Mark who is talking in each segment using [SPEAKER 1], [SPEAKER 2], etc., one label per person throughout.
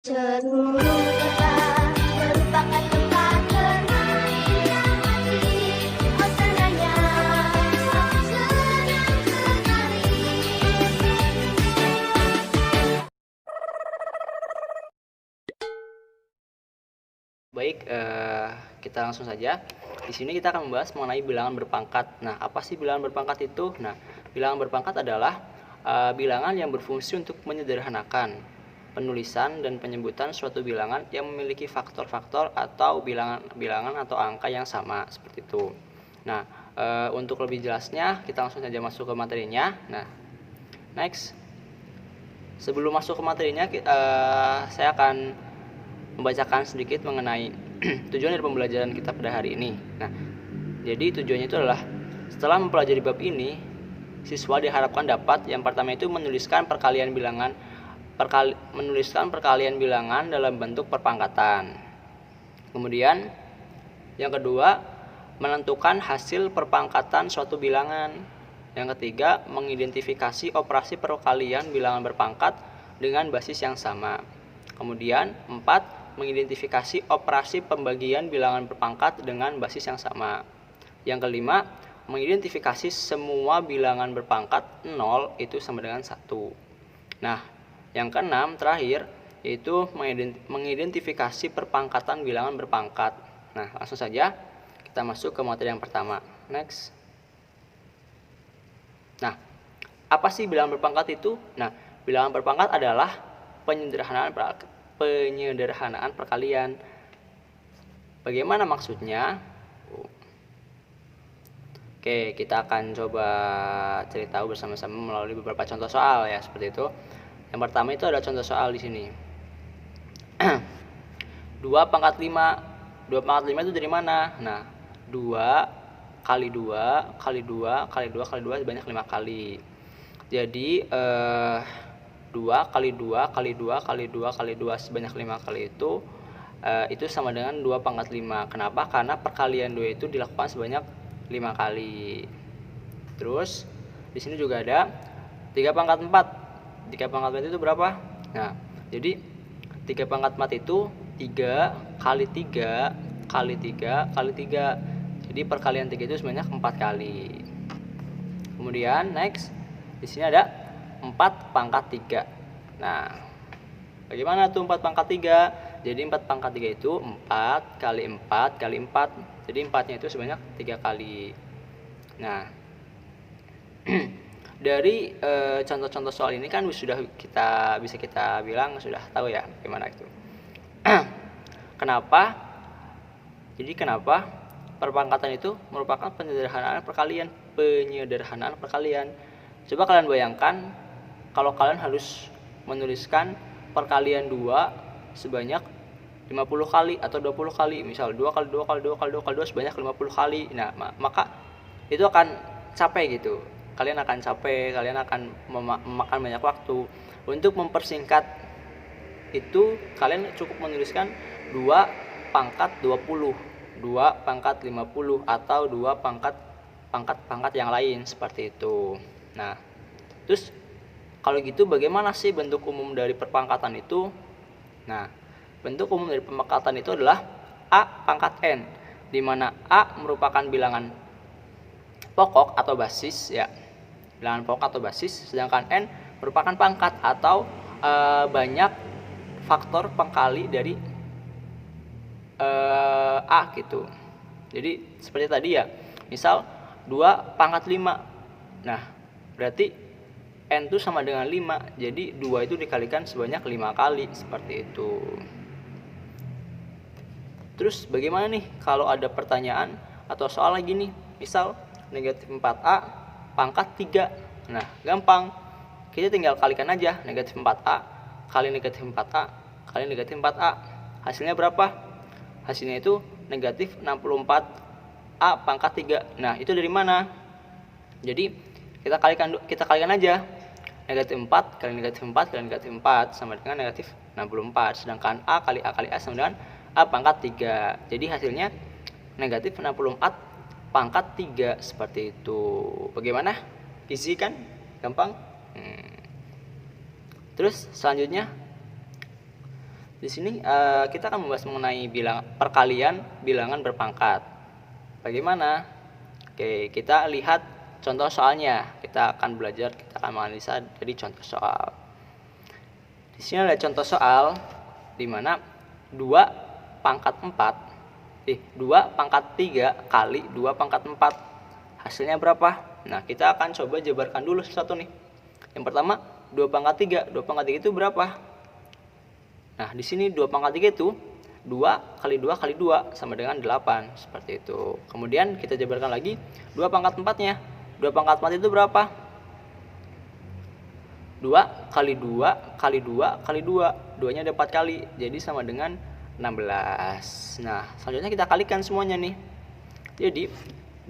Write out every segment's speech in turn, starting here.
[SPEAKER 1] Seluruh kota merupakan tempat bermain yang asik. Oh senangnya, aku senang sekali.
[SPEAKER 2] Baik, kita langsung saja. Di sini kita akan membahas mengenai bilangan berpangkat. Nah, apa sih bilangan berpangkat itu? Nah, bilangan berpangkat adalah bilangan yang berfungsi untuk menyederhanakan penulisan dan penyebutan suatu bilangan yang memiliki faktor-faktor atau bilangan atau angka yang sama seperti itu. Nah, untuk lebih jelasnya kita langsung saja masuk ke materinya. Nah, next. Sebelum masuk ke materinya, saya akan membacakan sedikit mengenai tujuan dari pembelajaran kita pada hari ini. Nah, jadi tujuannya itu adalah setelah mempelajari bab ini, siswa diharapkan dapat yang pertama itu menuliskan perkalian bilangan dalam bentuk perpangkatan. Kemudian yang kedua, menentukan hasil perpangkatan suatu bilangan. Yang ketiga, mengidentifikasi operasi perkalian bilangan berpangkat dengan basis yang sama. Kemudian 4, mengidentifikasi operasi pembagian bilangan berpangkat dengan basis yang sama. Yang kelima, mengidentifikasi semua bilangan berpangkat 0 itu sama dengan 1. Nah, yang keenam terakhir yaitu mengidentifikasi perpangkatan bilangan berpangkat. Nah, langsung saja kita masuk ke materi yang pertama. Next. Nah, apa sih bilangan berpangkat itu? Nah, bilangan berpangkat adalah penyederhanaan perkalian. Bagaimana maksudnya? Oke, kita akan coba cari tahu bersama-sama melalui beberapa contoh soal ya, seperti itu. Yang pertama itu ada contoh soal di sini. 2 pangkat 5. 2 pangkat 5 itu dari mana? Nah, 2 kali 2 kali 2 kali 2 kali 2 sebanyak 5 kali. Jadi 2 kali 2 kali 2 kali 2 kali 2 sebanyak 5 kali itu sama dengan 2 pangkat 5. Kenapa? Karena perkalian 2 itu dilakukan sebanyak 5 kali. Terus di sini juga ada 3 pangkat 4. 3 pangkat 4 itu berapa? Nah, jadi 3 pangkat 4 itu 3 kali 3 kali 3 kali 3. Jadi perkalian 3 itu sebanyak 4 kali. Kemudian next, di sini ada 4 pangkat 3. Nah, bagaimana tuh 4 pangkat 3? Jadi 4 pangkat 3 itu 4 kali 4 kali 4. Jadi 4-nya itu sebanyak 3 kali. Nah, dari contoh-contoh soal ini kan bisa kita bilang sudah tahu ya gimana itu. Kenapa perpangkatan itu merupakan penyederhanaan perkalian. Coba kalian bayangkan kalau kalian harus menuliskan perkalian 2 sebanyak 50 kali atau 20 kali. Misal 2 kali 2 kali 2 kali 2 kali 2 sebanyak 50 kali. Nah, maka itu akan capek gitu. Kalian akan memakan banyak waktu. Untuk mempersingkat itu kalian cukup menuliskan 2 pangkat 20, 2 pangkat 50 atau 2 pangkat yang lain seperti itu. Nah, terus kalau gitu bagaimana sih bentuk umum dari perpangkatan itu? Nah, bentuk umum dari perpangkatan itu adalah A pangkat N, di mana A merupakan bilangan pokok atau basis ya. Bilangan pokok atau basis, sedangkan N merupakan pangkat atau banyak faktor pengkali dari A gitu. Jadi seperti tadi ya, misal 2 pangkat 5. Nah, berarti N itu sama dengan 5. Jadi 2 itu dikalikan sebanyak 5 kali seperti itu. Terus bagaimana nih kalau ada pertanyaan atau soal lagi nih, misal negatif 4A pangkat 3. Nah, gampang. Kita tinggal kalikan aja negatif 4A kali negatif 4A kali negatif 4A. Hasilnya berapa? Hasilnya itu negatif 64A pangkat 3. Nah, itu dari mana? Jadi kita kalikan aja. Negatif 4 kali negatif 4 kali negatif 4 sama dengan negatif 64. Sedangkan A kali A sama dengan A pangkat 3. Jadi hasilnya negatif 64 pangkat 3 seperti itu. Bagaimana? Easy kan? Gampang? Terus selanjutnya Di sini kita akan membahas mengenai perkalian bilangan berpangkat. Bagaimana? Oke, kita lihat contoh soalnya. Kita akan menganalisa dari contoh soal. Di sini ada contoh soal di mana 2 pangkat 3 kali 2 pangkat 4. Hasilnya berapa? Nah, kita akan coba jabarkan dulu satu nih. Yang pertama, 2 pangkat 3. 2 pangkat 3 itu berapa? Nah, di sini 2 pangkat 3 itu 2 kali 2 kali 2 sama dengan 8. Seperti itu. Kemudian kita jabarkan lagi 2 pangkat 4-nya. 2 pangkat 4 itu berapa? 2 kali 2 kali 2 kali 2. 2-nya ada 4 kali. Jadi sama dengan 16. Nah, selanjutnya kita kalikan semuanya nih. Jadi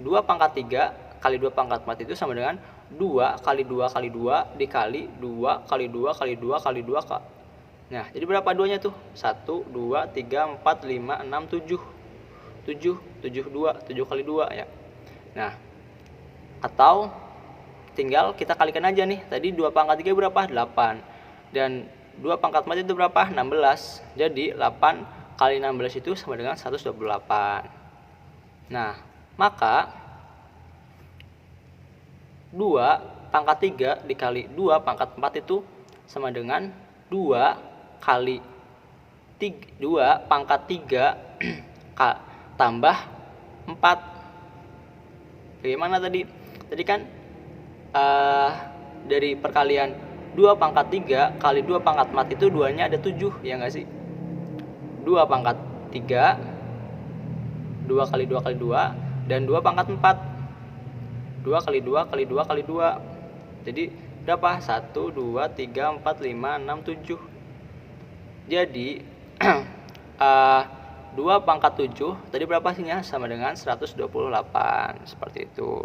[SPEAKER 2] 2 pangkat 3 kali 2 pangkat 4 itu sama dengan 2 kali 2 kali 2 dikali 2 kali 2 kali 2 kali 2 kali. Nah, jadi berapa 2-nya tuh? 1, 2, 3, 4, 5, 6, 7. 7 kali 2 ya. Nah, atau tinggal kita kalikan aja nih. Tadi 2 pangkat 3 berapa? 8. Dan 2 pangkat 4 itu berapa? 16. Jadi 8 kali 16 itu sama dengan 128. Nah, maka 2 pangkat 3 dikali 2 pangkat 4 itu sama dengan 2 kali 2 pangkat 3 tambah 4. Bagaimana tadi? Tadi kan dari perkalian 2 pangkat 3 kali 2 pangkat 4 itu 2-nya ada 7, ya enggak sih? 2 pangkat 3, 2 kali 2 kali 2, dan 2 pangkat 4. 2 kali 2 kali 2 kali 2. Jadi berapa? 1, 2, 3, 4, 5, 6, 7. Jadi 2 pangkat 7 tadi berapa hasilnya? Sama dengan 128. Seperti itu.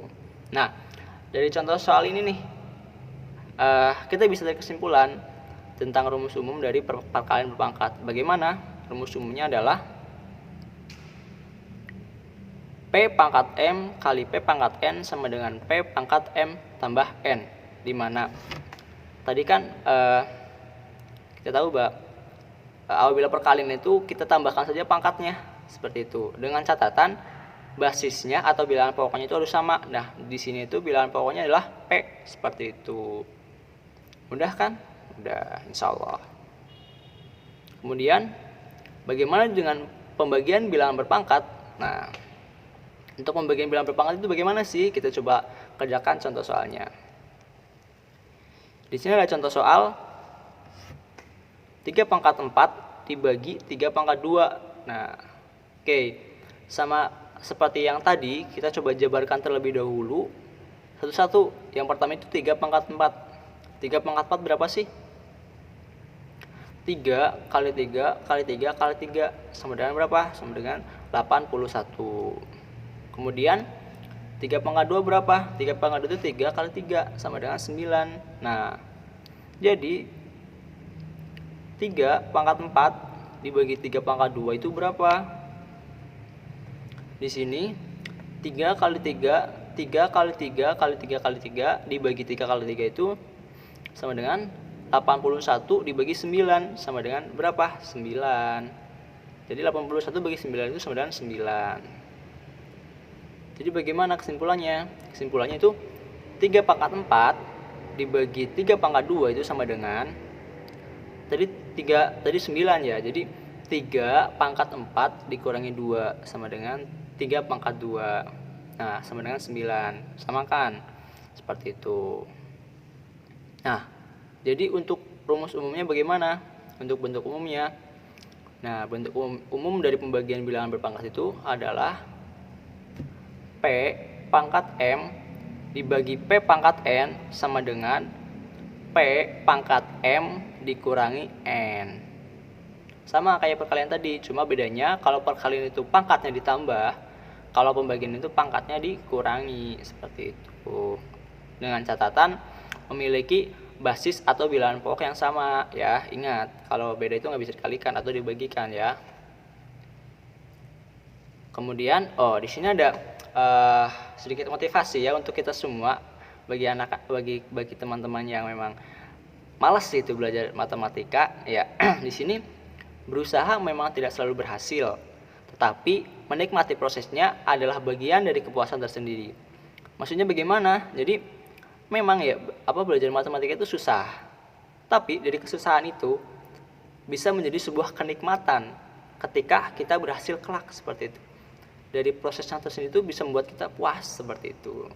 [SPEAKER 2] Nah, dari contoh soal ini nih, kita bisa tarik kesimpulan tentang rumus umum dari perkalian berpangkat. Bagaimana? Rumus umumnya adalah P pangkat M kali P pangkat N sama dengan P pangkat M tambah N. Dimana tadi kan kita tahu bahwa apabila perkalian itu kita tambahkan saja pangkatnya. Seperti itu. Dengan catatan basisnya atau bilangan pokoknya itu harus sama. Nah, di sini itu bilangan pokoknya adalah P. Seperti itu. Mudah kan? Mudah, insya Allah. Kemudian, bagaimana dengan pembagian bilangan berpangkat? Nah, untuk pembagian bilangan berpangkat itu bagaimana sih? Kita coba kerjakan contoh soalnya. Di sini ada contoh soal 3 pangkat 4 dibagi 3 pangkat 2. Nah, oke. Sama seperti yang tadi, kita coba jabarkan terlebih dahulu satu-satu. Yang pertama itu 3 pangkat 4. 3 pangkat 4 berapa sih? 3 kali 3 kali 3 kali 3 sama dengan berapa? Sama dengan 81. Kemudian 3 pangkat 2 berapa? 3 pangkat 2 itu 3 kali 3 sama dengan 9. Nah, jadi 3 pangkat 4 dibagi 3 pangkat 2 itu berapa? Di sini 3 kali 3 3 kali 3 kali 3 kali 3 dibagi 3 kali 3 itu sama dengan 81 dibagi 9 sama dengan berapa? 9. Jadi 81 bagi 9 itu sama dengan 9. Jadi bagaimana kesimpulannya? Kesimpulannya itu 3 pangkat 4 dibagi 3 pangkat 2 itu sama dengan tadi 9 ya. Jadi 3 pangkat 4 dikurangi 2 sama dengan 3 pangkat 2. Nah, sama dengan 9. Samakan. Seperti itu. Nah, jadi untuk rumus umumnya bagaimana? Untuk bentuk umumnya. Nah, bentuk umum dari pembagian bilangan berpangkat itu adalah P pangkat M dibagi P pangkat N sama dengan P pangkat M dikurangi N. Sama kayak perkalian tadi, cuma bedanya kalau perkalian itu pangkatnya ditambah, kalau pembagian itu pangkatnya dikurangi. Seperti itu. Dengan catatan memiliki basis atau bilangan pokok yang sama ya. Ingat, kalau beda itu nggak bisa dikalikan atau dibagikan ya. Kemudian, di sini ada sedikit motivasi ya untuk kita semua, bagi teman-teman yang memang malas itu belajar matematika ya. Di sini Berusaha memang tidak selalu berhasil, tetapi menikmati prosesnya adalah bagian dari kepuasan tersendiri. Maksudnya bagaimana? Jadi memang ya belajar matematika itu susah. Tapi dari kesusahan itu bisa menjadi sebuah kenikmatan ketika kita berhasil kelak seperti itu. Dari prosesnya tersendiri itu bisa membuat kita puas seperti itu.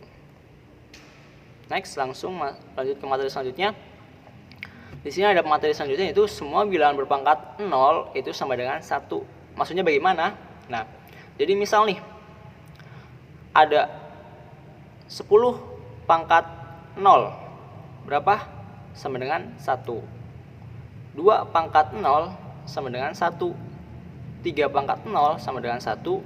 [SPEAKER 2] Next, langsung lanjut ke materi selanjutnya. Di sini ada materi selanjutnya, yaitu semua bilangan berpangkat 0 itu sama dengan 1. Maksudnya bagaimana? Nah, jadi misal nih ada 10 pangkat 0 berapa? Sama dengan 1. 2 pangkat 0 sama dengan 1. 3 pangkat 0 sama dengan 1.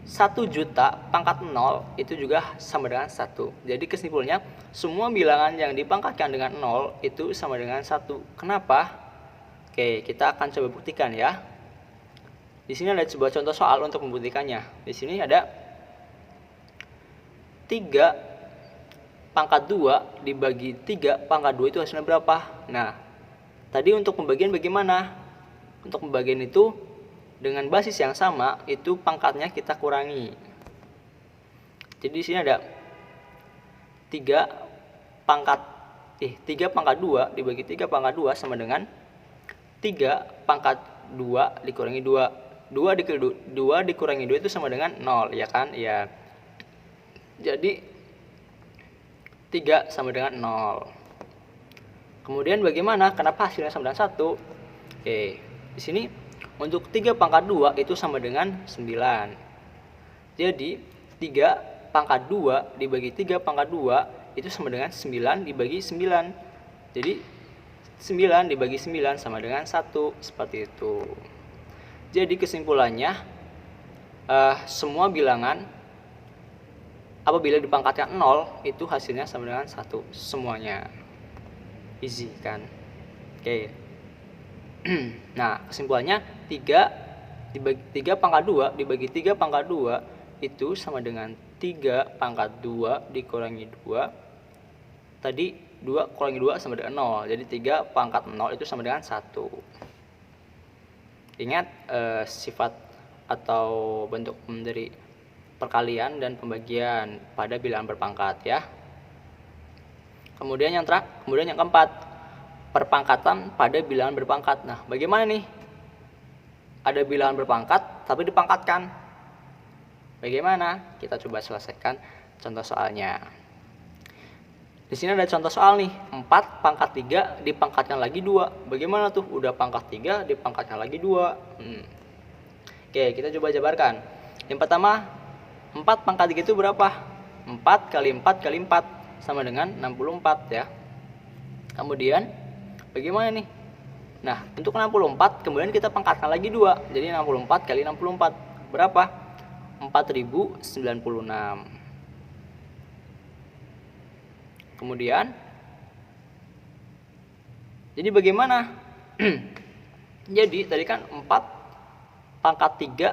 [SPEAKER 2] 1 juta pangkat 0 itu juga sama dengan 1. Jadi kesimpulannya, semua bilangan yang dipangkatkan dengan 0 itu sama dengan 1. Kenapa? Oke, kita akan coba buktikan ya. Di sini ada sebuah contoh soal untuk membuktikannya. Di sini ada 3 pangkat 2 dibagi 3 pangkat 2 itu hasilnya berapa? Nah, tadi untuk pembagian bagaimana? Untuk pembagian itu dengan basis yang sama, itu pangkatnya kita kurangi. Jadi di sini ada 3 pangkat 2 dibagi 3 pangkat 2 sama dengan 3 pangkat 2 dikurangi 2. 2 dikurangi 2 itu sama dengan 0, ya kan? Ya. Jadi 3 sama dengan 0. Kemudian bagaimana? Kenapa hasilnya sama dengan 1? Oke, di sini untuk 3 pangkat 2 itu sama dengan 9. Jadi 3 pangkat 2 dibagi 3 pangkat 2 itu sama dengan 9 dibagi 9. Jadi 9 dibagi 9 sama dengan 1. Seperti itu. Jadi kesimpulannya, semua bilangan apabila dipangkatkan 0 itu hasilnya sama dengan 1. Semuanya. Easy kan? Oke. Nah, kesimpulannya 3 pangkat 2 dibagi 3 pangkat 2 itu sama dengan 3 pangkat 2 dikurangi 2. Tadi 2 kurangi 2 sama dengan 0. Jadi 3 pangkat 0 itu sama dengan 1. Ingat sifat atau bentuk dari perkalian dan pembagian pada bilangan berpangkat ya. Kemudian yang keempat, perpangkatan pada bilangan berpangkat. Nah, bagaimana nih? Ada bilangan berpangkat tapi dipangkatkan. Bagaimana? Kita coba selesaikan contoh soalnya. Di sini ada contoh soal nih, 4 pangkat 3 dipangkatkan lagi 2. Bagaimana tuh? Udah pangkat 3 dipangkatkan lagi 2. Oke, kita coba jabarkan. Yang pertama, 4 pangkat 3 itu berapa? 4 kali 4 kali 4 sama dengan 64 ya. Kemudian bagaimana nih? Nah, untuk 64 kemudian kita pangkatkan lagi 2. Jadi 64 kali 64 berapa? 4096. Kemudian jadi bagaimana? Jadi tadi kan 4 pangkat 3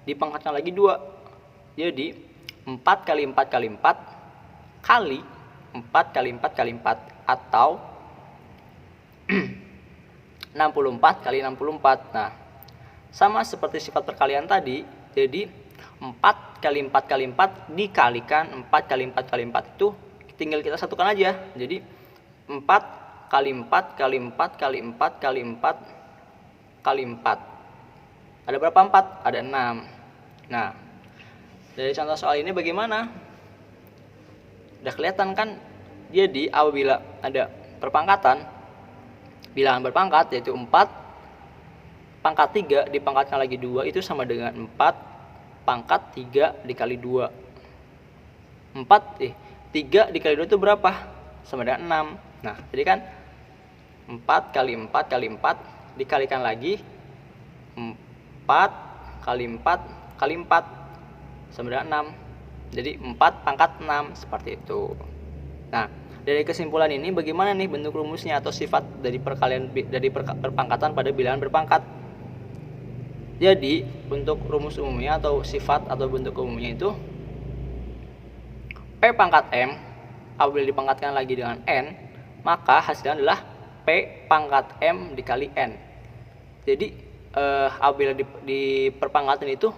[SPEAKER 2] dipangkatkan lagi 2. Jadi 4 kali 4 kali 4 kali 4 kali 4 kali 4 atau 64 kali 64. Nah, sama seperti sifat perkalian tadi. Jadi 4 kali 4 kali 4 dikalikan 4 kali 4 kali 4 itu tinggal kita satukan aja. Jadi 4 kali 4 kali 4 kali 4 kali 4 kali 4. Ada berapa 4? Ada 6. Nah, dari contoh soal ini bagaimana? Udah kelihatan kan? Jadi apabila ada perpangkatan bilangan berpangkat, yaitu 4 pangkat 3 dipangkatkan lagi 2 itu sama dengan 4 pangkat 3 dikali 2. 3 dikali 2 itu berapa? Sama dengan 6. Nah, jadi kan 4 kali 4 kali 4 dikalikan lagi 4 kali 4 kali 4 sama dengan 6. Jadi 4 pangkat 6 seperti itu. Nah, dari kesimpulan ini bagaimana nih bentuk rumusnya atau sifat dari perpangkatan pada bilangan berpangkat? Jadi, untuk rumus umumnya atau sifat atau bentuk umumnya itu P pangkat M apabila dipangkatkan lagi dengan N, maka hasilnya adalah P pangkat M dikali N. Jadi apabila di perpangkatan itu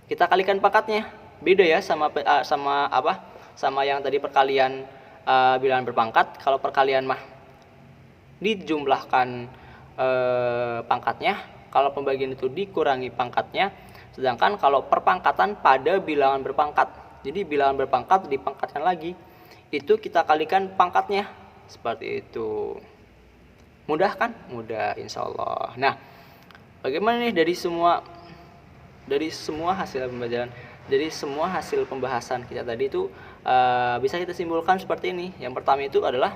[SPEAKER 2] kita kalikan pangkatnya. Beda ya sama sama yang tadi perkalian bilangan berpangkat. Kalau perkalian mah dijumlahkan pangkatnya, kalau pembagian itu dikurangi pangkatnya. Sedangkan kalau perpangkatan pada bilangan berpangkat, jadi bilangan berpangkat dipangkatkan lagi, itu kita kalikan pangkatnya. Seperti itu. Mudah kan? Mudah, insya Allah. Nah, bagaimana nih dari semua hasil pembelajaran, dari semua hasil pembahasan kita tadi itu bisa kita simpulkan seperti ini. Yang pertama itu adalah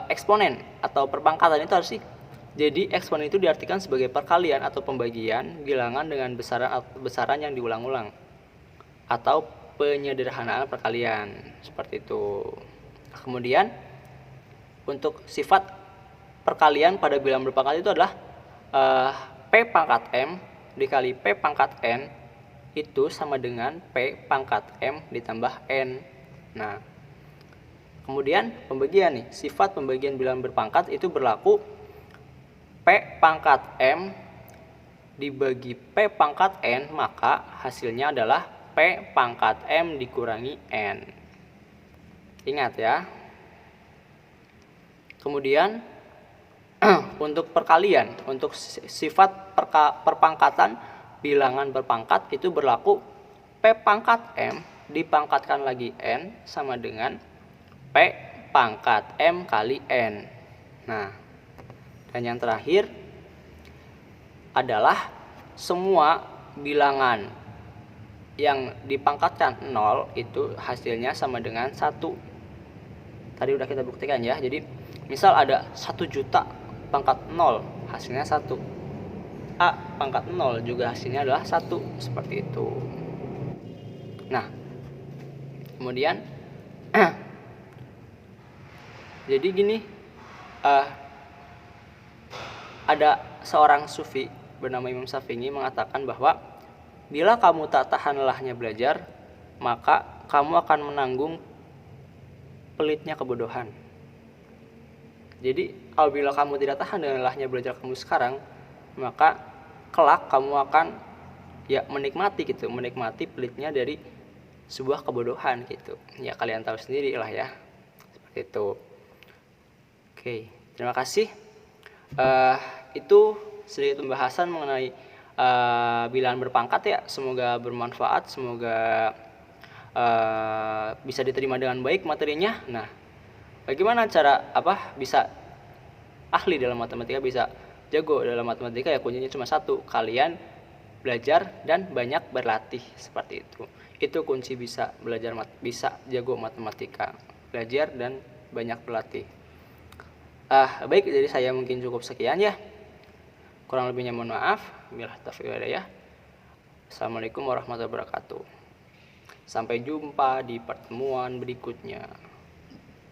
[SPEAKER 2] eksponen atau perpangkatan itu harus sih. Jadi eksponen itu diartikan sebagai perkalian atau pembagian bilangan dengan besaran yang diulang-ulang atau penyederhanaan perkalian, seperti itu. Kemudian untuk sifat perkalian pada bilangan berpangkat itu adalah P pangkat M dikali P pangkat N itu sama dengan P pangkat M ditambah N. Nah, kemudian pembagian nih, sifat pembagian bilangan berpangkat itu berlaku P pangkat M dibagi P pangkat N, maka hasilnya adalah P pangkat M dikurangi N. Ingat ya. Kemudian untuk perkalian, untuk sifat perpangkatan bilangan berpangkat itu berlaku P pangkat M dipangkatkan lagi N sama dengan P pangkat M kali N. Nah, dan yang terakhir adalah semua bilangan yang dipangkatkan 0 itu hasilnya sama dengan 1. Tadi udah kita buktikan ya. Jadi misal ada 1 juta pangkat 0 hasilnya 1. A pangkat 0 juga hasilnya adalah 1. Seperti itu. Nah, kemudian jadi gini, ada seorang sufi bernama Imam Syafi'i mengatakan bahwa bila kamu tak tahan lelahnya belajar, maka kamu akan menanggung pelitnya kebodohan. Jadi apabila kamu tidak tahan dengan lelahnya belajar kamu sekarang, maka kelak kamu akan ya menikmati pelitnya dari sebuah kebodohan gitu. Ya kalian tahu sendiri lah ya. Seperti itu. Oke, terima kasih. Itu sedikit pembahasan mengenai bilangan berpangkat ya. Semoga bermanfaat, semoga bisa diterima dengan baik materinya. Nah, bagaimana cara bisa ahli dalam matematika, bisa jago dalam matematika? Ya kuncinya cuma satu, kalian belajar dan banyak berlatih. Seperti itu kunci bisa belajar bisa jago matematika, belajar dan banyak berlatih. Baik, jadi saya mungkin cukup sekian ya. Kurang lebihnya mohon maaf. Billahi taufiq wal hidayah. Assalamualaikum warahmatullahi wabarakatuh. Sampai jumpa di pertemuan berikutnya.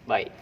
[SPEAKER 2] Bye.